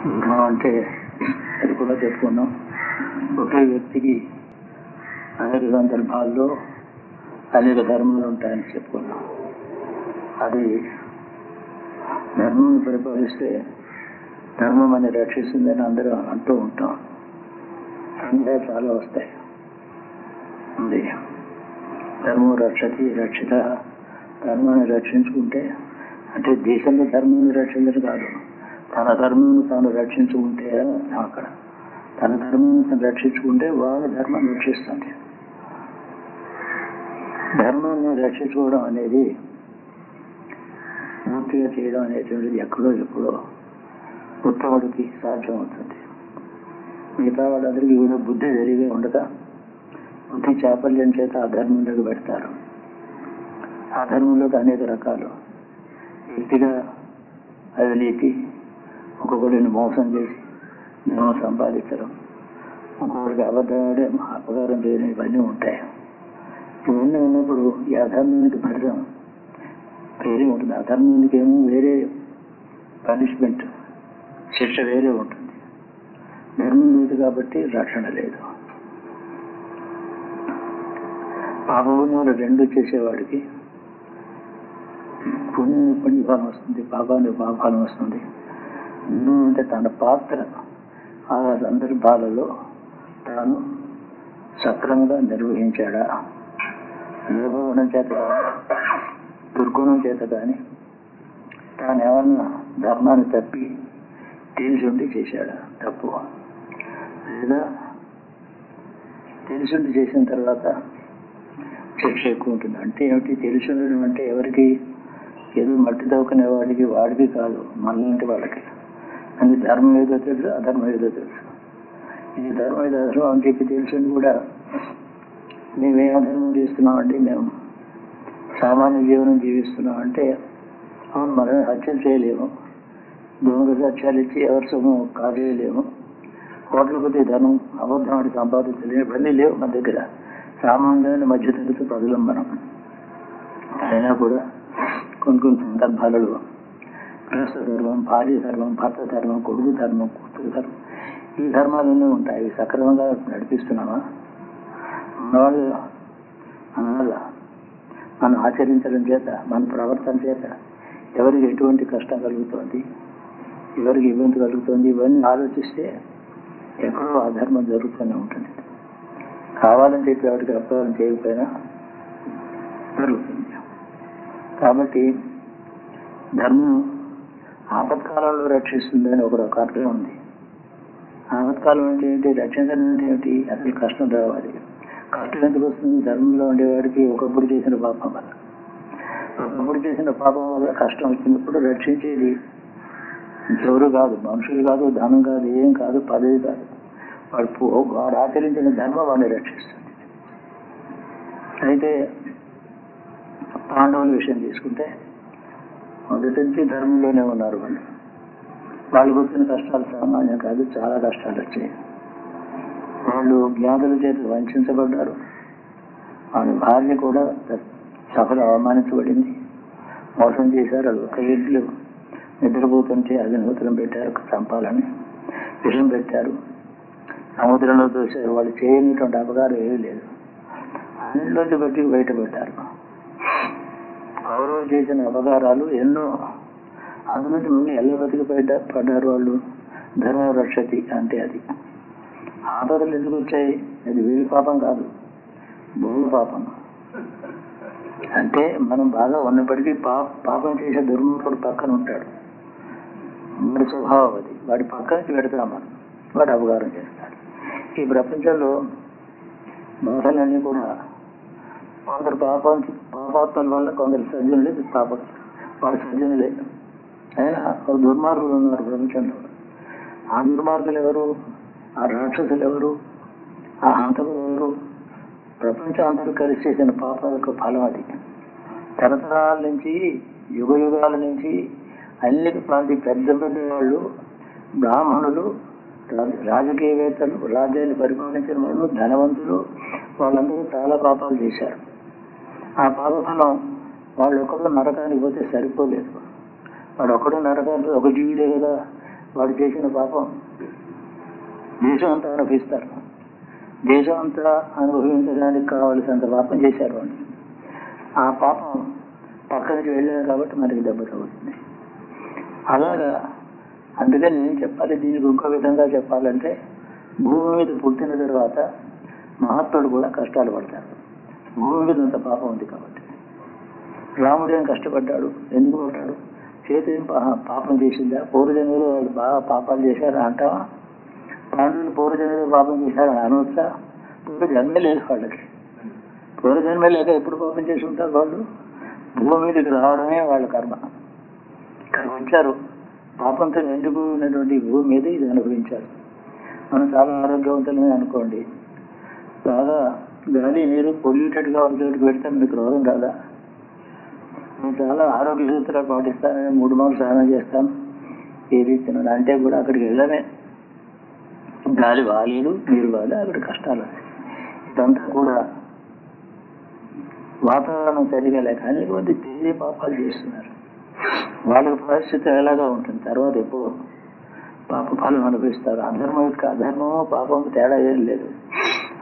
ధర్మం అంటే అది కూడా చెప్పుకున్నాం. ఒకే వ్యక్తికి అనేక సందర్భాల్లో అనేక ధర్మాలు ఉంటాయని చెప్పుకున్నాం. అది ధర్మం పరిపాలిస్తే ధర్మం అని రక్షిస్తుందని అందరూ అంటూ ఉంటాం. సందేహాలు చాలా వస్తాయి. ఉంది ధర్మం రక్షతి రక్షిత. ధర్మాన్ని రక్షించుకుంటే అంటే దేశంలో ధర్మాన్ని రక్షించడం కాదు, తన ధర్మాన్ని తాను రక్షించుకుంటే అక్కడ తన ధర్మాన్ని తను రక్షించుకుంటే వాళ్ళ ధర్మాన్ని రక్షిస్తుంది. ధర్మాన్ని రక్షించుకోవడం అనేది పూర్తిగా చేయడం అనేటువంటిది ఎక్కడో ఎప్పుడో ఉత్తముడికి సాధ్యం అవుతుంది. మిగతా వాళ్ళందరికీ కూడా బుద్ధి జరిగే ఉండగా బుద్ధి చాపల్యం చేత ఆ ధర్మంలోకి పెడతారు. ఆ ధర్మంలోకి అనేక రకాలు వ్యక్తిగా అవినీతి, ఒక్కొక్కడిని మోసం చేసి ధర్మం సంపాదించడం, ఒక్కొక్కడికి అబద్ధాడే అపకారం చేయడం, ఇవన్నీ ఉంటాయి. ఇవన్నీ ఉన్నప్పుడు ఈ అధర్మానికి ఫలితం వేరే ఉంటుంది. అధర్మానికి ఏమో వేరే పనిష్మెంట్, శిక్ష వేరే ఉంటుంది. ధర్మం లేదు కాబట్టి రక్షణ లేదు. పాపపుణ్యాలు రెండు చేసేవాడికి పుణ్యానికి పుణ్యఫలం వస్తుంది, పాపానికి పాపఫలం వస్తుంది. ఎందుకంటే తన పాత్ర ఆ సందర్భాలలో తాను సక్రమంగా నిర్వహించాడా, నిర్వహణం చేత దుర్గుణం చేత కానీ తాను ఏమన్నా ధర్మాన్ని తప్పి తెలిసి చేశాడా తప్పు, లేదా తెలిసి చేసిన తర్వాత శిక్ష ఎక్కువ ఉంటుంది. అంటే ఏమిటి తెలిసి ఉండడం అంటే ఎవరికి, ఏదో మట్టి దవ్వుకునే వాడికి వాడికి కాదు, మనలాంటి వాళ్ళకి. అది ధర్మం ఏదో తెలుసు, అధర్మం ఏదో తెలుసు. ఇది ధర్మం ఏదో అధర్మం అని చెప్పి తెలిసింది కూడా మేమేం అధర్మం చేస్తున్నామండి, మేము సామాన్య జీవనం జీవిస్తున్నాం అంటే అవును, మనం హత్యలు చేయలేము, దొంగ సత్యాలు ఇచ్చి ఎవరి సొమ్ము కాజేయలేము, కోట్ల కొద్ది ధనం అబద్ధం ఆడి సంపాదించలేము, ఇవన్నీ లేవు మన దగ్గర. సామాన్యమైన మధ్యతరగతి ప్రజలం మనం. అయినా కూడా కొన్ని సందర్భాలలో గృహస్థ ధర్మం, భార్య ధర్మం, భర్త ధర్మం, కొడుకు ధర్మం, కూతురు ధర్మం, ఈ ధర్మాలన్నీ ఉంటాయి. సక్రమంగా నడిపిస్తున్నామా? ఉన్నవాళ్ళు అందువల్ల మనం ఆచరించడం చేత, మన ప్రవర్తన చేత ఎవరికి ఎటువంటి కష్టం కలుగుతుంది, ఎవరికి ఇబ్బంది కలుగుతుంది, ఇవన్నీ ఆలోచిస్తే ఎక్కడో అధర్మం జరుగుతూనే ఉంటుంది. కావాలని చెప్పి ఎవరికి అపకారం చేయకపోయినా జరుగుతుంది. కాబట్టి ధర్మం ఆపత్కాలంలో రక్షిస్తుందని ఒక అర్థం ఉంది. ఆపత్కాలం అంటే ఏంటి, రక్షించడం అంటే ఏమిటి, అసలు కష్టం రావాలి. కష్టం ఎందుకు వస్తుంది? ధర్మంలో ఉండేవాడికి ఒకప్పుడు చేసిన పాపం వల్ల, ఒకప్పుడు చేసిన పాపం వల్ల కష్టం వచ్చినప్పుడు రక్షించేది ఎవరు కాదు, మనుషులు కాదు, ధనం కాదు, ఏం కాదు, పదవి కాదు, వాడు ఆచరించిన ధర్మం వాడిని రక్షిస్తుంది. అయితే పాండవుల విషయం తీసుకుంటే మొదటి నుంచి ధర్మంలోనే ఉన్నారు. వాళ్ళకు వచ్చిన కష్టాలు సామాన్యం కాదు, చాలా కష్టాలు వచ్చాయి. వాళ్ళు జ్ఞాతుల చేత వంచబడ్డారు. వాళ్ళ భార్య కూడా సభలో అవమానించబడింది, మోసం చేశారు. అది ఒక ఇంట్లో నిద్రపోతుంటే అగ్నిహోత్రం పెట్టారు, చంపాలని విషం పెట్టారు, సముద్రంలో తోశారు. వాళ్ళు చేయనటువంటి అపకారం ఏమీ లేదు, అన్నింటిలోంచి బయటపెట్టారు. కౌరవులు చేసిన అపకారాలు ఎన్నో, అందులోంచి మళ్ళీ ఎలా పడ్డారు వాళ్ళు. ధర్మ రక్షతి అంటే అది. ఆపదలు ఎందుకు వచ్చాయి? అది వీళ్ళ పాపం కాదు, భూమి పాపం. అంటే మనం బాగా ఉన్నప్పటికీ పాపం చేసే దుర్మార్గుడు పక్కన ఉంటాడు, వాడి స్వభావం అది. వాడి పక్క నుంచి పెడతాం మనం, వాడు అపకారం చేస్తాడు. ఈ ప్రపంచంలో మోసాలన్నీ కూడా కొందరు పాపాత్మల వల్ల కొందరు సజ్జనులే వాడు సజ్జనులే. అయినా దుర్మార్గులు ఉన్నారు ప్రపంచంలో. ఆ దుర్మార్గులు ఎవరు? ఆ రాక్షసులు ఎవరు? ఆ హంతకులు ఎవరు? ప్రపంచం అందరూ కలిసి చేసిన పాపాలకు ఫలం అది. తరతరాల నుంచి, యుగ యుగాల నుంచి అన్ని ప్రాంతి పెద్ద పెద్ద వాళ్ళు, బ్రాహ్మణులు, రాజకీయవేత్తలు, రాజ్యాన్ని పరిపాలించిన వాళ్ళు, ధనవంతులు, వాళ్ళందరూ చాలా పాపాలు చేశారు. ఆ పాపఫలం వాళ్ళు ఒకరు నరకానికి పోతే సరిపోలేదు. వాడు ఒకడు నరకానికి, ఒక జీవితే కదా వాడు చేసిన పాపం దేశం అంతా అనుభవిస్తారు. దేశం అంతా అనుభవించడానికి కావలసినంత పాపం చేశారు అని ఆ పాపం పక్కనికి వెళ్ళారు కాబట్టి మనకి దెబ్బ తగ్గుతుంది. అలాగా అందుకని నేను చెప్పాలి, దీనికి ఇంకో విధంగా చెప్పాలంటే భూమి మీద పుట్టిన తర్వాత మహాత్ముడు కూడా కష్టాలు పడతారు. భూమి మీద అంత పాపం ఉంది కాబట్టి. రాముడు ఏం కష్టపడ్డాడు, ఎందుకు పడ్డాడు? చేతి ఏం పాపం చేసిందా? పూర్వజన్మలో వాళ్ళు బాగా పాపాలు చేశారా అంటావా? పాండవులు పూర్వజన్మలో పాపం చేశారని అనవచ్చా? పూర్వజన్మే లేదు వాళ్ళకి. పూర్వజన్మే లేక ఎప్పుడు పాపం చేసి ఉంటారు వాళ్ళు? భూమి మీదకి రావడమే వాళ్ళ కర్మ. ఇక్కడ వచ్చారు, పాపంతో నిండిపోయినటువంటి భూమి మీద ఇది అనుభవించారు. మనం చాలా ఆరోగ్యవంతులమే అనుకోండి, బాగా గాలి నీరు పొల్యూటెడ్గా ఉన్న చోటుకి పెడితే మీకు రోగం రాదా? నేను చాలా ఆరోగ్య సూత్రాలు పాటిస్తాను, 3 మార్లు స్నానం చేస్తాను, ఏది తిన్నాను అంటే కూడా అక్కడికి వెళ్ళమే. గాలి బాగాలేదు, నీరు బాగాలేదు, అక్కడ కష్టాలు. ఇదంతా కూడా వాతావరణం సరిగా లేక అనేక మంది తెలియ పాపాలు చేస్తున్నారు. వాళ్ళకి పరిస్థితి ఎలాగా ఉంటుంది, తర్వాత ఎప్పుడు పాప ఫలం అనుభవిస్తారు. అధర్మం యొక్క అధర్మము పాపము తేడా ఏం లేదు.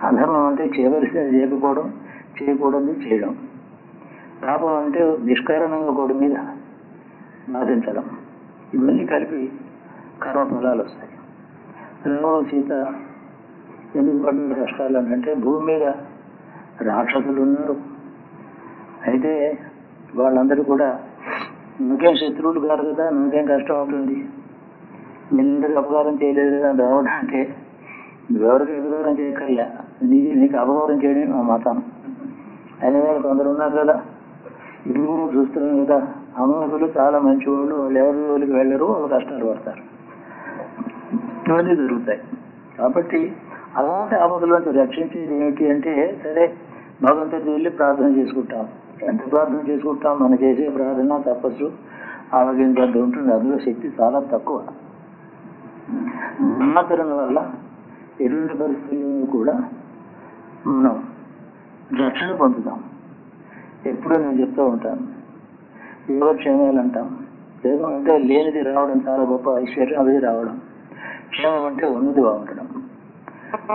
అధర్మం అంటే చేయవలసినది చేయకపోవడం, చేయకూడదు చేయడం. పాపం అంటే నిష్కారణంగా ఒకటి మీద బాధించడం. ఇవన్నీ కలిపి కర్మ ఫలాలు వస్తాయి. రాముడు సీత ఎందుకు పడిన కష్టాలు అంటే భూమి మీద రాక్షసులు ఉన్నారు. అయితే వాళ్ళందరూ కూడా నువ్వేం శత్రువులు కాదు కదా, నువ్వేం కష్టం అవుతుంది, నిన్నటికి అపకారం చేయలేదు కదా రావడం అంటే నువ్వెవరికి అపకారం చేయక్కర్లే, నీకు అపకారం చేయడం మా మతం. అయిన వాళ్ళు కొందరు ఉన్నారు కదా, ఇప్పుడు కూడా చూస్తున్నాం కదా, అమాయకులు చాలా మంచి వాళ్ళు, వాళ్ళు ఎవరి జోలికి వెళ్ళరు, వాళ్ళు కష్టాలు పడతారు. ఇవన్నీ జరుగుతాయి. కాబట్టి అలాంటి ఆపదలను రక్షించేది ఏమిటి అంటే, సరే భగవంతుడికి వెళ్ళి ప్రార్థన చేసుకుంటాం. ఎంత ప్రార్థన చేసుకుంటాం? మనం చేసే ప్రార్థన తపస్సు ఆవగించేంత ఉంటుంది, అందులో శక్తి చాలా తక్కువ. బ్రహ్మాచరణ వల్ల ఎటువంటి పరిస్థితుల్లో కూడా మనం రక్షణ పొందుతాం. ఎప్పుడూ నేను చెప్తూ ఉంటాను, యోగక్షేమాలు అంటాం. యోగం అంటే లేనిది రావడం చాలా గొప్ప ఐశ్వర్యం, అది రావడం. క్షేమం అంటే ఉన్నది బాగుండడం,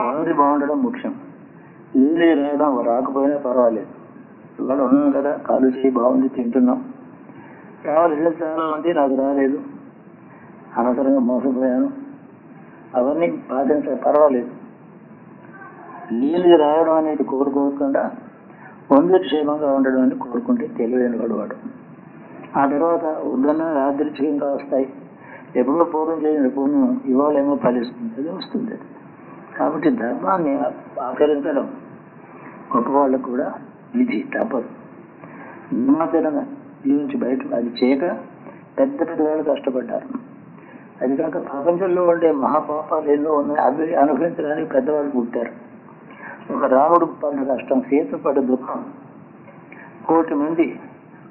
ఉన్నది బాగుండడం ముఖ్యం. లేనిది రావడం రాకపోయినా పర్వాలేదు, ఇవాళ ఉన్నాం కదా, కాలు చేయి బాగుంది, తింటున్నాం. రావాల్సిన చాలా మంది నాకు రాలేదు, అనవసరంగా మోసపోయాను, అవన్నీ పాటించాలి, పర్వాలేదు. నీళ్ళు రావడం అనేది కోరుకోకుండా వంద క్షేమంగా ఉండడం అని కోరుకుంటే తెలివైన వాడు. ఆ తర్వాత ఉద్దన్న యాదృచ్ఛికంగా వస్తాయి. ఎప్పుడో పూర్వం చేసిన పూర్వం ఇవాళేమో ఫలిస్తుంది, అది వస్తుంది. కాబట్టి ధర్మాన్ని ఆచరించడం గొప్పవాళ్ళకు కూడా విధి, తప్పదు. ధర్మాచరణ నుంచి బయట అది చేయక పెద్ద పెద్ద వాళ్ళు కష్టపడ్డారు. అది కాక ప్రపంచంలో ఉండే మహాపాపాలు ఎన్నో ఉన్నాయి, అవి అనుభవించడానికి పెద్దవాళ్ళు పుట్టారు. ఒక రాముడు పడ్డ కష్టం, సీత పడ్డ దుఃఖం, 1,000,000 మంది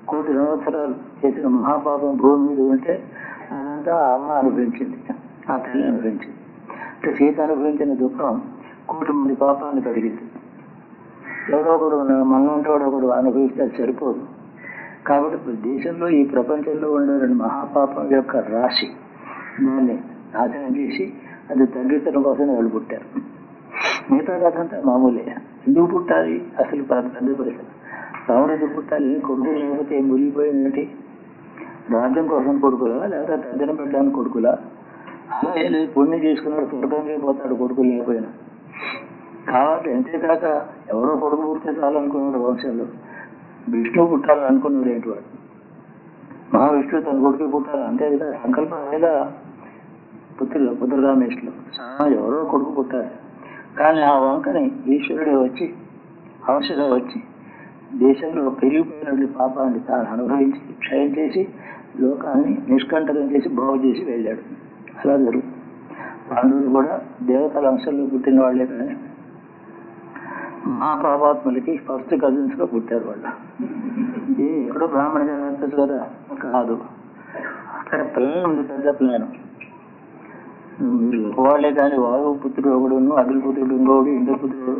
1,000,000 సంవత్సరాలు చేసిన మహాపాపం భూమి మీద ఉంటే అదంతా అమ్మ అనుభవించింది, ఆ తల్లి అనుభవించింది. అంటే సీత అనుభవించిన దుఃఖం 1,000,000 మంది పాపాన్ని కలిగింది. ఎవడో ఒకడు మనలో ఒకడు అనుభవిస్తే సరిపోదు. కాబట్టి దేశంలో ఈ ప్రపంచంలో ఉండే మహాపాపం యొక్క రాశి దాన్ని నాశనం చేసి అది తగ్గించడం కోసం వాళ్ళు పుట్టారు. మిగతా కథ అంతా మామూలే. ఎందుకు పుట్టాలి అసలు పెద్ద ప్రశ్న. రాముడు ఎందుకు పుట్టాలి? కొడుకు లేకపోతే మునిగిపోయింది. రాజ్యం కోసం కొడుకులా, లేకపోతే తద్దినం పెట్టడానికి కొడుకులా? అలా లేదు, పుణ్యం చేసుకున్నాడు, స్వర్గంగా పోతాడు కొడుకు లేకపోయినా. కాబట్టి అంతేకాక ఎవరో కొడుకు పుడితే చాలనుకున్నాడు వంశంలో. విష్ణువు పుట్టాలని అనుకున్నాడు ఏంటి వాడు? మహావిష్ణువు తన కొడుకు పుట్టాలి అంతే కదా, సంకల్పం మీద పుత్రరామేశ్వరులు ఎవరో కొడుకు పుట్టాలి. కానీ ఆ వంకని ఈశ్వరుడే వచ్చి అవసరం వచ్చి దేశంలో పెరిగిపోయినటువంటి పాపాన్ని తాను అనుభవించి క్షయం చేసి లోకాన్ని నిష్కంటకం చేసి బాగు చేసి వెళ్ళాడు. అలా జరుగుతుంది. పాండవులు కూడా దేవతల అంశంలో పుట్టిన వాళ్ళే, కానీ మహాపాపాత్ములకి ఫస్ట్ కజిన్స్ గా పుట్టారు వాళ్ళు. ఎక్కడో బ్రాహ్మణ జన్మ కదా కాదు, అక్కడ ప్లాన్ ఉంది, పెద్ద ప్లాన్. మీరు గొప్పవాళ్లే కానీ వాయు పుత్రుడు ఒకడును, అగ్నిపుత్రుడు ఇంకోడు, ఇంద్రపుత్రుడు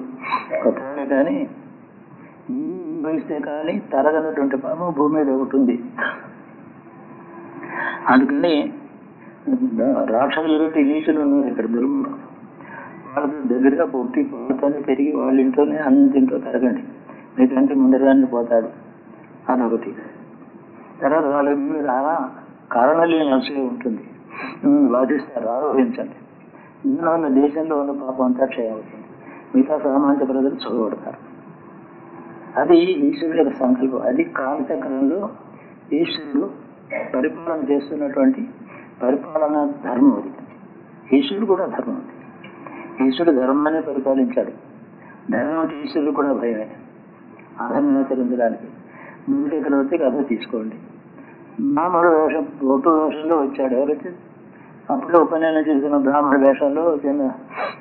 గొప్పవాళ్లే కానీ అనుభవిస్తే కానీ తరగనటువంటి పాపం భూమి మీద ఒకటి ఉంది. అందుకని రాక్షసులు కట్టి నీచులు ఉన్నారు ఇక్కడ దుర్మార్గులు. వాళ్ళతో దగ్గరగా పుట్టి వాళ్ళతోనే పెరిగి వాళ్ళ ఇంట్లోనే అన్నింటిలో పెరగండి, మీకంటే ముందరగానే పోతాడు అదొకటి. తర్వాత వాళ్ళ మీద కారణం లేని అసూయ ఉంటుంది, బాధిస్తారు, ఆరోహించండి. దీనివల్ల దేశంలో ఉన్న పాపం అంతా క్షయం అవుతుంది, మిగతా సామాన్య ప్రజలు చదువుపడతారు. అది ఈశ్వరుడు యొక్క సంకల్పం. అది కాలచక్రంలో ఈశ్వరుడు పరిపాలన చేస్తున్నటువంటి పరిపాలన ధర్మం. అది ఈశ్వరుడు కూడా ధర్మం. ఈశ్వరుడు ధర్మాన్ని పరిపాలించాడు. ధర్మం అంటే ఈశ్వరుడు కూడా భయమే, అధర్మం ఆచరించడానికి. మీరు చక్రవర్తి కథ తీసుకోండి, బ్రాహ్మణ వేషం ఒట్టు వేషంలో వచ్చాడు. ఎవరైతే అప్పుడే ఉపనయనం చేసిన బ్రాహ్మణ వేషంలో చిన్న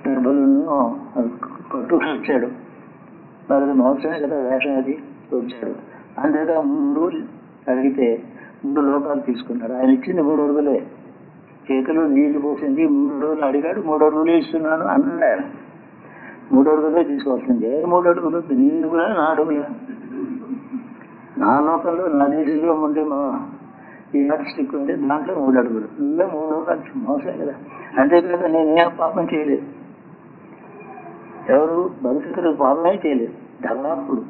గర్భలను పట్టు వచ్చాడు. మరి మోసమే కదా వేషం అది వచ్చాడు. అంతేగా 3 రోజులు అడిగితే 3 లోకాలు తీసుకున్నాడు. ఆయన ఇచ్చింది 3 అడుగులే, చేతిలో నీళ్లు పోసింది 3 అడుగులు అడిగాడు, 3 అడుగులే ఇస్తున్నాను అన్నాడు ఆయన. 3 అడుగులే తీసుకోవాల్సింది. 3 అడుగులు, నీళ్ళు కూడా 4 అడుగులు. నా లోకంలో నా దేశంలో ఉండే మా ఈ స్టిక్ ఉంటే దాంట్లో 3 అడుగులు, నువ్వే 3 లోకాలు మోసం కదా. అంతేకాక నేనేం పాపం చేయలేదు, ఎవరు భవిష్యత్తులో పాపమే చేయలేదు. ధర్మాత్ముడు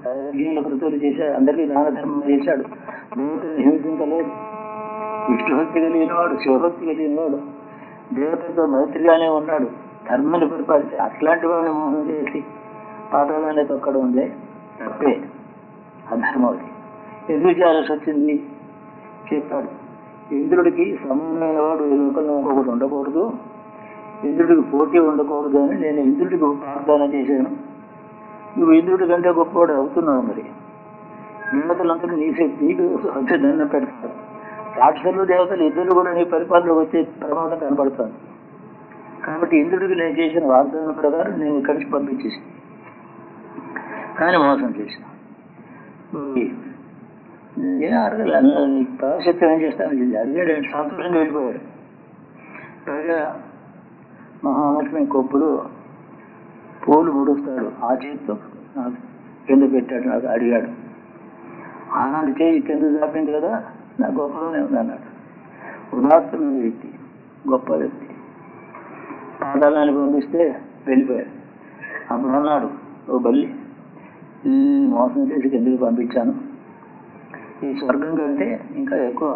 కృతులు చేశాడు, అందరికీ దాన ధర్మం చేశాడు, దేవతలు హింసించలేదు. విష్ణుభక్తి కలిగినవాడు, శివభక్తి కలిగినవాడు, దేవతలతో మైత్రిగానే ఉన్నాడు, ధర్మాన్ని పరిపాలించి అట్లాంటి వాడిని మోసం చేసి పాతాళాన్ని తొక్కడం ఉందే తప్పే, అధర్మం. అది ఎందుకు చేయాల్సి వచ్చింది చెప్పాడు. ఇంద్రుడికి సమానమైన వాడు ఈ లోకంలో ఇంకొకటి ఉండకూడదు, ఇంద్రుడికి పోటీ ఉండకూడదు అని నేను ఇంద్రుడికి ప్రార్థన చేశాను. నువ్వు ఇంద్రుడి కంటే గొప్పవాడు అవుతున్నావు. మరి దేవతలందరూ నీ శక్తి నీకు వచ్చే దండం పెడతారు. రాక్షసులు దేవతలు ఇద్దరు కూడా నీ పరిపాలనలో వచ్చే ప్రమాదం కనబడతాను. కాబట్టి ఇంద్రుడికి నేను చేసిన వాగ్దానం ప్రకారం నేను ఇక్కడి నుంచి పంపించేసి కానీ మోసం చేసిన ఏం అడగలేదు. ప్రాశస్త్యం ఏం చేస్తాను అడిగాడు, సంతోషంగా వెళ్ళిపోయాడు. పైగా మహాలక్ష్మి కొప్పులు పూలు ముడుస్తాడు, ఆ చేతితో నాకు కింద పెట్టాడు, నాకు అడిగాడు. ఆనాడు చేయి కింద చాపింది కదా, నా గొప్పలోనే ఉంది అన్నాడు. ఉదాత్తమైన వ్యక్తి, గొప్ప వ్యక్తి. పాదాలని పంపిస్తే వెళ్ళిపోయాడు. అప్పుడు అన్నాడు, ఓ బల్లి, ఈ మోసం చేసి కిందకి పంపించాను, ఈ స్వర్గం కంటే ఇంకా ఎక్కువ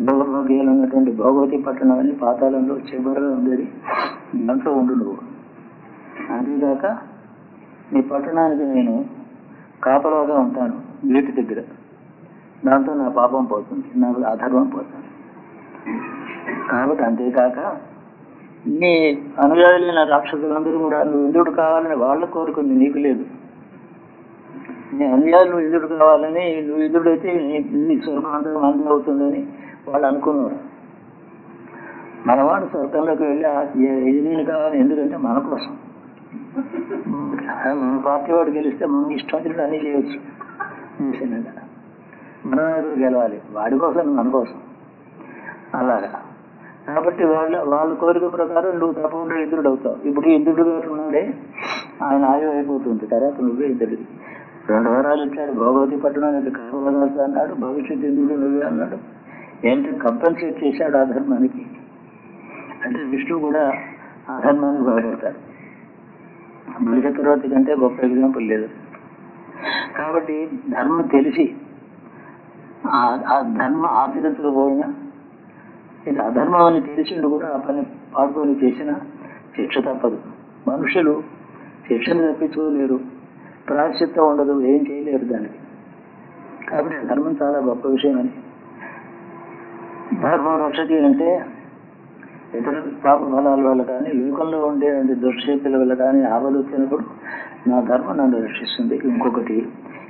భోగభాగ్యాలు ఉన్నటువంటి భోగవతి పట్టణం అని పాతాళంలో చివరిలో ఉండేది, దాంట్లో ఉండు నువ్వు. అంతేగాక నీ పట్టణానికి నేను కాపలాగా ఉంటాను గేటు దగ్గర, దాంతో నా పాపం పోతుంది, నాకు అధర్మం పోతుంది. కాబట్టి అంతేకాక నీ అనుయాయులైన రాక్షసులందరూ కూడా నువ్వు ఇంద్రుడు కావాలని వాళ్ళ కోరుకుంది, నీకు లేదు. నీ అనుయాయులు ఇంద్రుడు కావాలని, నువ్వు ఇంద్రుడైతే నీ స్వర్గం అందం అవుతుందని వాళ్ళు అనుకున్నారు. మనవాడు స్వర్గంలోకి వెళ్ళి యజమాని కావాలి, ఎందుకంటే మన కోసం. మన పార్టీ వాడు గెలిస్తే మనం ఇష్టం అన్నీ చేయవచ్చు, మన నాయకుడు గెలవాలి, వాడి కోసం మన కోసం. అలాగా కాబట్టి వాళ్ళ కోరిక ప్రకారం నువ్వు తప్పకుండా ఇంద్రుడు అవుతావు. ఇప్పుడు ఇంద్రుడు ఉన్నాడే, ఆయన ఆయువు అయిపోతుంది, తర్వాత నువ్వే ఇంద్రుడికి 2 వరాలు ఇచ్చాడు. భోగవతి పట్టణానికి కావలసి అన్నాడు, భవిష్యత్ ఇంద్రుడు నువ్వే అన్నాడు. ఏంటి కంపెన్సేట్ చేశాడు ఆ ధర్మానికి. అంటే విష్ణువు కూడా ఆ ధర్మానికి బాగుపడతాడు. బలి చక్రవర్తి కంటే గొప్ప ఎగ్జాంపుల్ లేదు. కాబట్టి ధర్మం తెలిసి ఆ ధర్మం ఆచరించకపోయినా, ఇది అధర్మం అని తెలిసిండు కూడా ఆ పని పాడుకొని చేసిన శిక్ష తప్పదు. మనుషులు శిక్షను తప్పించుకోలేరు, ప్రాయశ్చిత్తం ఉండదు, ఏం చేయలేరు దానికి. కాబట్టి ధర్మం చాలా గొప్ప విషయం అని. ధర్మం రక్షతి అంటే ఇతర పాప ఫలాల వల్ల కానీ, లోకంలో ఉండే దుష్టశక్తుల వల్ల కానీ ఆపద వచ్చినప్పుడు నా ధర్మం నన్ను రక్షిస్తుంది. ఇంకొకటి,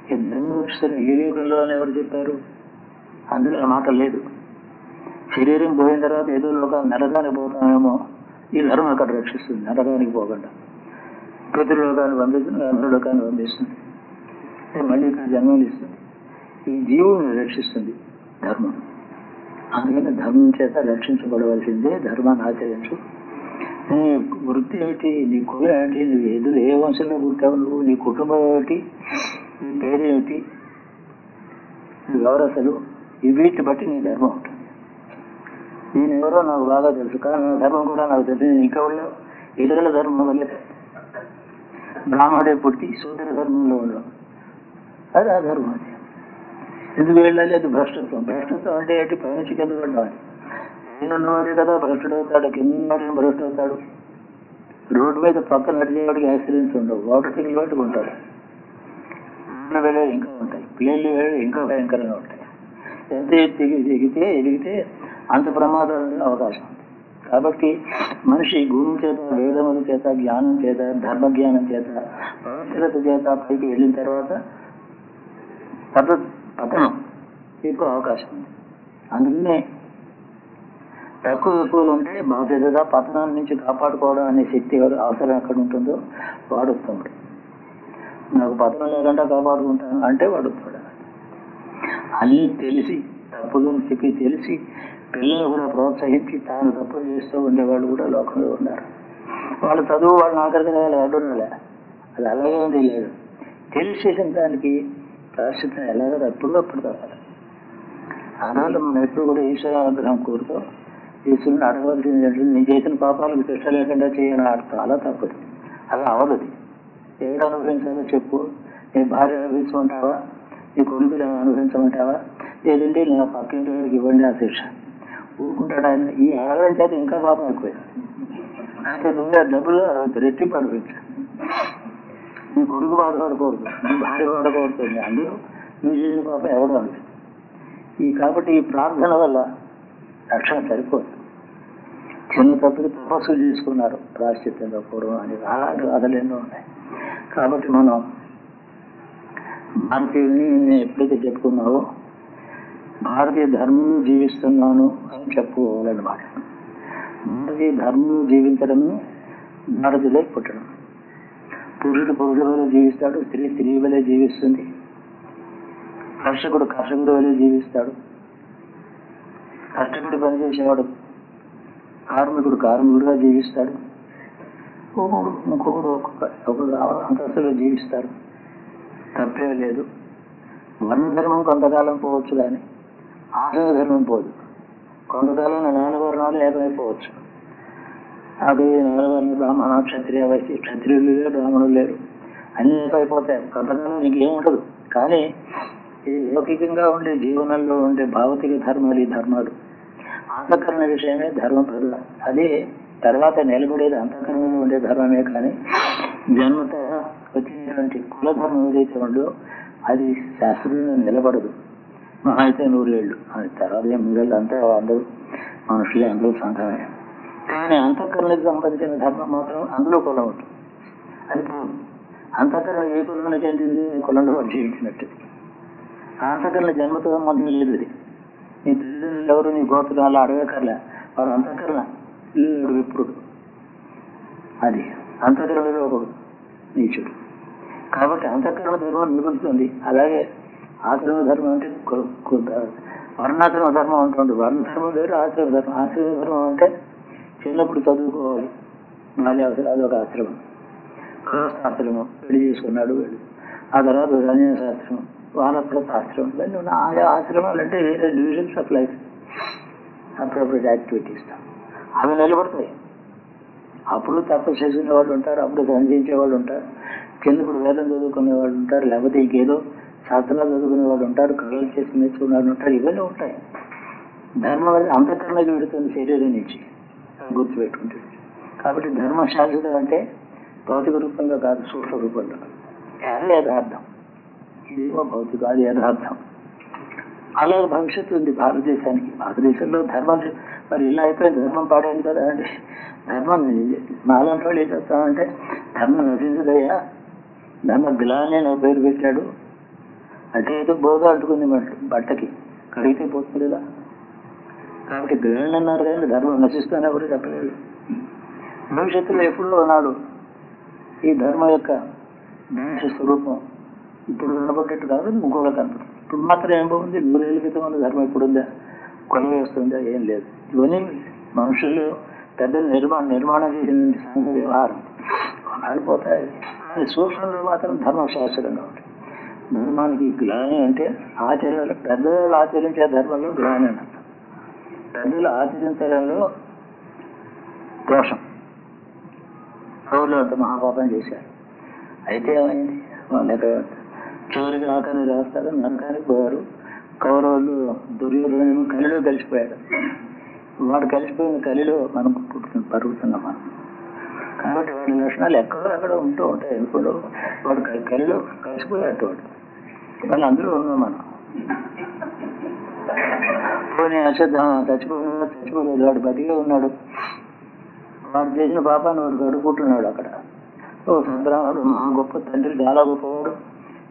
ఈ ధర్మం రక్షిస్తుంది ఈ లోకంలో అని ఎవరు చెప్పారు? అందులో ఆ మాట లేదు. శరీరం పోయిన తర్వాత ఏదో లోకాలు నరకానికి పోతామేమో, ఈ ధర్మం అక్కడ రక్షిస్తుంది, నరకానికి పోకుండా. పితృలోకాన్ని పంపిస్తుంది, అధర్లోకాన్ని పంపిస్తుంది, మళ్ళీ ఇక్కడ జన్మలు ఇస్తుంది. ఈ జీవుని రక్షిస్తుంది ధర్మం. అందుకని ధర్మం చేత రక్షించబడవలసిందే. ధర్మాన్ని ఆచరించు. నీ వృత్తి ఏమిటి, నీ కులం ఏమిటి, నువ్వు ఎదురు ఏ వంశంలో పుట్టావు, నువ్వు నీ కుటుంబం ఏమిటి, నీ పేరేమిటి, నువ్వు ఎవరు అసలు, వీటిని బట్టి నీ ధర్మం ఉంటుంది. నేను ఎవరో నాకు బాగా తెలుసు, కానీ నా ధర్మం కూడా నాకు తెలుసు. నేను ఇంకా వాళ్ళు ఇతరుల ధర్మం వల్లే బ్రాహ్మడే పుట్టి సూదర ధర్మంలో ఉండడం, అది ఆ ధర్మం. అది ఎందుకు వెళ్ళాలి? అది భ్రష్టత్వం. భ్రష్టత్వం అంటే ఏంటి? పైనుంచి కింద పడ్డాలి. నేనున్నవాడే కదా భ్రష్టుడు అవుతాడు, కింద ఉన్నవాడిని భ్రష్టు అవుతాడు. రోడ్డు మీద పక్కన నడిచేవాడికి యాక్సిడెంట్స్ ఉండవు, మోటార్ సైకిల్ వాటికి ఉంటాడు. వెళ్ళేవి ఇంకా ఉంటాయి, ప్లేన్లు వెళ్ళేవి ఇంకా భయంకరంగా ఉంటాయి. ఎంత ఎదిగితే అంత ప్రమాదాలు అవకాశం ఉంది. కాబట్టి మనిషి గురువు చేత, వేదముల చేత, జ్ఞానం చేత, ధర్మజ్ఞానం చేత, పవిత్రత చేత పైకి వెళ్ళిన తర్వాత పతనం ఎక్కువ అవకాశం ఉంది. అందుకనే ఎక్కువలు ఉంటే బాధ్యతగా పతనం నుంచి కాపాడుకోవడం అనే శక్తి అవసరం ఎక్కడ ఉంటుందో వాడు ఉత్తముడు. నాకు పతనం లేకుండా కాపాడుకుంటాను అంటే వాడు ఉత్తముడు. అన్నీ తెలిసి తప్పులను చెప్పి తెలిసి పిల్లలు కూడా ప్రోత్సహించి తాను తప్పులు చేస్తూ ఉండేవాళ్ళు కూడా లోకంలో ఉన్నారు. వాళ్ళు చదువు వాళ్ళని ఆఖరికి అడ్డులే, అది అలాగే ఉంది లేదు. తెలిసేసిన దానికి ప్రాశ్చిత్యం ఎలాగో అప్పుడు తప్పాలి. ఆనాడు మనం ఎప్పుడు కూడా ఈశ్వరానుగ్రహం కోరుతూ ఈశ్వరుని అడగవలసింది ఏంటంటే, నీ చేసిన పాపాలకు శిక్ష లేకుండా చేయని చాలా తప్పదు. అలా అవదు. ఏడు అనుభవించాలో చెప్పు. నీ భార్య అనుభవించమంటావా? నీ కొడుకులు అనుభవించమంటావా? లేదంటే నా పక్కింటి వాడికి ఇవ్వండి ఆ శిక్ష. ఊరుకుంటాడు ఆయన. ఈ అడగడం చేత ఇంకా పాపం ఎక్కువైంది. అంటే నువ్వే డబ్బులు రెట్టింపు అనిపించు. నీ కొడుకు బాధపడకూడదు, నీ భార్య బాధపడుతుంది. అందరూ నువ్వు చేసిన పాపం ఎవడో అనిపిస్తుంది. కాబట్టి ఈ ప్రార్థన వల్ల రక్షణ సరిపోదు. చిన్న తప్పుకి తపస్సు చేసుకున్నారు ప్రాశ్చిత్యంగా పూర్వం అని, అలాంటి కథలు ఎన్నో ఉన్నాయి. కాబట్టి మనం భారతీయుల్ని ఎప్పుడైతే చెప్పుకున్నావో భారతీయ ధర్మంలో జీవిస్తున్నాను అని చెప్పుకోవాలన్నమాట. భారతీయ ధర్మంలో జీవించడము భారతీయులే పుట్టడం. పురుషుడు పురుషుడు వలె జీవిస్తాడు, స్త్రీ స్త్రీ వలె జీవిస్తుంది, కర్షకుడు కర్షకుడు వలె జీవిస్తాడు, కష్టపడి పనిచేసేవాడు కార్మికుడు కార్మికుడుగా జీవిస్తాడు, ఇంకొకడు ఒక్కొక్క అంతస్తులో జీవిస్తారు. తప్పే లేదు. వర్ణధర్మం కొంతకాలం పోవచ్చు, కానీ ఆశ్రమ ధర్మం పోదు. కొంతకాలం 4 వర్ణాలు ఏకమైపోవచ్చు. అది 4 వర్ణాలు బ్రాహ్మణ క్షత్రియ వైశ్య, క్షత్రియులు లేరు, బ్రాహ్మణులు లేరు, అన్ని ఏకమైపోతాయి. కొంతకాలం నీకేముండదు. కానీ ఈ లౌకికంగా ఉండే జీవనంలో ఉండే భౌతిక ధర్మాలు, ఈ ధర్మాలు అంతఃకరణ విషయమే ధర్మం ప్రధాన. అదే తర్వాత నిలబడేది అంతఃకరణలో ఉండే ధర్మమే. కానీ జన్మత వచ్చినటువంటి కులధర్మం ఏదైతే ఉందో అది శాస్త్రంలో నిలబడదు. అయితే 100 ఏళ్ళు అది తర్వాత మిగతా అంతా అందరూ మనుషులే, అందరూ సంఘమే. కానీ అంతఃకరణకు సంబంధించిన ధర్మం మాత్రం అందులో కులం ఉంటుంది. అది అంతఃకరణ ఏ కులంలో చెందింది, కులంలో జీవించినట్టు. ఆ అంతఃకరణ జన్మతో సంబంధం లేదు. అది నీ తల్లిదండ్రులు ఎవరు, నీ గోత్రాలు అడగకర్లే, వాడు అంతఃకరణ విప్రుడు. అది అంతఃకరణలో ఒక నీచుడు. కాబట్టి అంతఃకరణ ధర్మం మిగులుతుంది. అలాగే ఆశ్రమ ధర్మం అంటే వర్ణాశ్రమ ధర్మం ఉంటుంది. వర్ణధర్మం వేరు, ఆశ్రమ ధర్మం. ఆశ్రమ ధర్మం అంటే చిన్నప్పుడు చదువుకోవాలి, మళ్ళీ అది ఒక ఆశ్రమం. గృహస్థాశ్రమం, పెళ్లి చేసుకున్నాడు వెళ్ళి, ఆ తర్వాత సన్యాసాశ్రమం, వానప్రస్థాశ్రమం, ఇవన్నీ ఉన్న ఆయా ఆశ్రమాలు అంటే వేరే divisions of life, appropriate activities అవి నిలబడతాయి. అప్పుడు తపస్సు చేసుకునే వాళ్ళు ఉంటారు, అప్పుడు సంధించే వాళ్ళు ఉంటారు, చిన్నప్పుడు వేదం చదువుకునే వాళ్ళు ఉంటారు, లేకపోతే ఇంకేదో శాస్త్రాలు చదువుకునే వాళ్ళు ఉంటారు, కళలు చేసి నేర్చుకునే వాళ్ళు ఉంటారు. ఇవన్నీ ఉంటాయి. ధర్మం వల్ల అంతఃకరణకి విడుతుంది శరీరం నుంచి, గుర్తుపెట్టుకుంటుంది. కాబట్టి ధర్మ శాశ్వతం అంటే భౌతిక రూపంగా కాదు, సూక్ష్మ రూపంలో. అదే యథార్థం. ఇదేమో భౌతిక, అది యథార్థం. అలాగే భవిష్యత్తు ఉంది భారతదేశానికి. భారతదేశంలో ధర్మం మరి ఇలా అయిపోయింది, ధర్మం పాడైంది కదా అంటే ధర్మం నాలుగు వాళ్ళు ఏం చేస్తామంటే ధర్మం నశించదయ్యా, ధర్మ గ్లాని అని పేరు పెట్టాడు. అటే ఏదో బోగా అంటుకుంది బట్టకి, కడిగితే పోతుంది కదా. కాబట్టి గ్లాని అన్నారు కానీ ధర్మం నశిస్తానే కూడా చెప్పలేదు. భవిష్యత్తులో ఎప్పుడో నాడు ఈ ధర్మం యొక్క నాశ స్వరూపం ఇప్పుడు కనపడ్డట్టు కాదు, ఇంకోలా కనపడుతుంది. ఇప్పుడు మాత్రం ఏం బాగుంది, 100 ఏళ్ళ క్రితం ఉన్న ధర్మం ఎప్పుడుందా, కొలవ వస్తుందా, ఏం లేదు. ఇవన్నీ మనుషులు పెద్ద నిర్మాణం చేసిన సంఘ వ్యవహారం ఆడిపోతాయి. అది సూక్ష్మంలో మాత్రం ధర్మం శాశ్వతంగా ఉంటుంది. ధర్మానికి గ్లాని అంటే ఆచరణ, పెద్దవాళ్ళు ఆచరించే ధర్మంలో గ్లాని అని అర్థం. పెద్దలు ఆచరించడంలో దోషం. కౌరులు అంత మహాపాపం చేశారు. అయితే ఏమైంది, వాళ్ళ చివరికి ఆకాన్ని రాస్తారు, నరకానికి పోయారు. కౌరవులు దుర్యోధను కలిలో కలిసిపోయాడు. వాడు కలిసిపోయిన కలిలో మనం పరుగుతున్నాం మనం. కాబట్టి వాడి లక్షణాలు ఎక్కడో అక్కడ ఉంటూ ఉంటాయి. ఇప్పుడు వాడు కలిలో కలిసిపోయాడు. వాళ్ళు అందులో ఉన్నాం మనం. పోనీ చచ్చిపోలేదు, వాడు బతికే ఉన్నాడు. వాడు చేసిన పాపాన్ని వాడు గడుపుకుంటున్నాడు అక్కడ. ఓ బ్రాహ్మణుడు మా గొప్ప తండ్రి, చాలా గొప్పవాడు.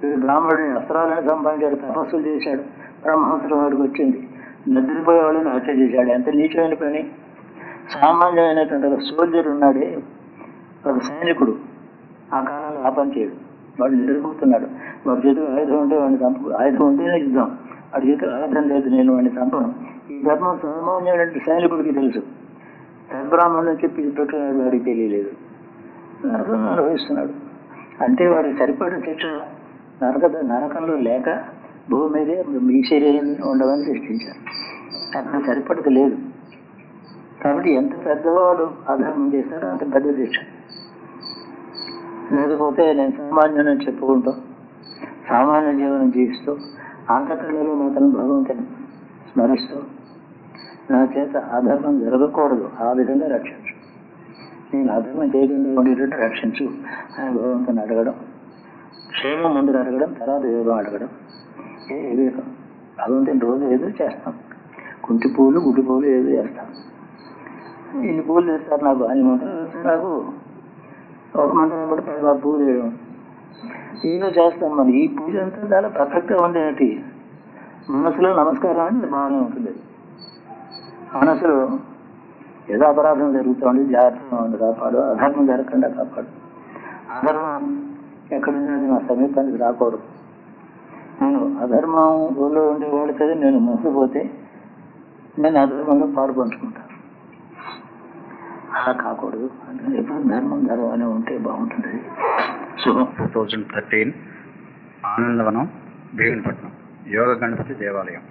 వీడు బ్రాహ్మణుడిని అస్త్రాలను సంపాదించాడు, తపస్సులు చేశాడు. బ్రహ్మాస్త్రం వాడికి వచ్చింది, నిద్రపోయే వాళ్ళని హత్య చేశాడు. ఎంత నీచమైన పని! సామాన్యమైనటువంటి ఒక సోల్జర్ ఉన్నాడే, ఒక సైనికుడు, ఆ కాలంలో ఆ పని చేయడు. వాడు నిద్రపోతున్నాడు. వాడి చేతిలో ఆయుధం ఉంటే వాడిని చంపు, ఆయుధం ఉంటేనే యుద్ధం. వాడి చేతిలో ఆయుధం లేదు, నేను వాడిని చంపను. ఈ ధర్మం సామాన్యమైన సైనికుడికి తెలుసు. సద్బ్రాహ్మణుని చెప్పి పెట్టినాడు, వాడికి తెలియలేదు. అనుభవిస్తున్నాడు. అంటే వాడికి సరిపడే శిక్ష నరకంలో లేక భూమి మీదే మీ శరీరం ఉండవని సృష్టించారు. అక్కడ సరిపడక లేదు. కాబట్టి ఎంత పెద్దవాడు అధర్మం చేస్తాడో అంత పెద్ద శిక్ష. లేకపోతే నేను సామాన్యుని చెప్పుకుంటూ సామాన్య జీవనం జీవిస్తూ అంతకళ్ళలో మాత్రం భగవంతుని స్మరిస్తూ నా చేత అధర్మం జరగకూడదు, ఆ విధంగా రక్షించు, నేను అధర్మం చేయకుండా ఉండేటట్టు రక్షించు అని భగవంతుని అడగడం. క్షేమం ముందు అడగడం, తర్వాత యోగం అడగడం. ఏ వివేకం! భగవంతుని రోజు ఏదో చేస్తాం. కుంటి పూలు గుడ్డి పూలు ఏదో చేస్తాం. ఇన్ని పూలు చేస్తారు నాకు అని మంత్రం, నాకు ఒక మంత్రం కూడా 10 పూలు వేయడం ఏదో చేస్తాం. మరి ఈ పూజ అంతా చాలా పర్ఫెక్ట్గా ఉండేటి. మనసులో నమస్కారం అని భావన ఉంటుంది. మనసులో ఏదో అపరాధం జరుగుతుంది, జాగ్రత్తగా ఉంది కాపాడు, అధర్మం జరగకుండా కాపాడు. అధర్మం ఎక్కడుంది, నా సమీపానికి రాకూడదు. నేను అధర్మం ఊళ్ళో ఉండేవాడు కదా, నేను మోసపోతే నేను అధర్మంగా పాలు పంచుకుంటాను. అలా కాకూడదు. అంటే ఎప్పుడు ధర్మం ధర్మం ఉంటే బాగుంటుంది. శుభం. 2013 ఆనందవనం, భీమునిపట్నం యోగ గణపతి దేవాలయం.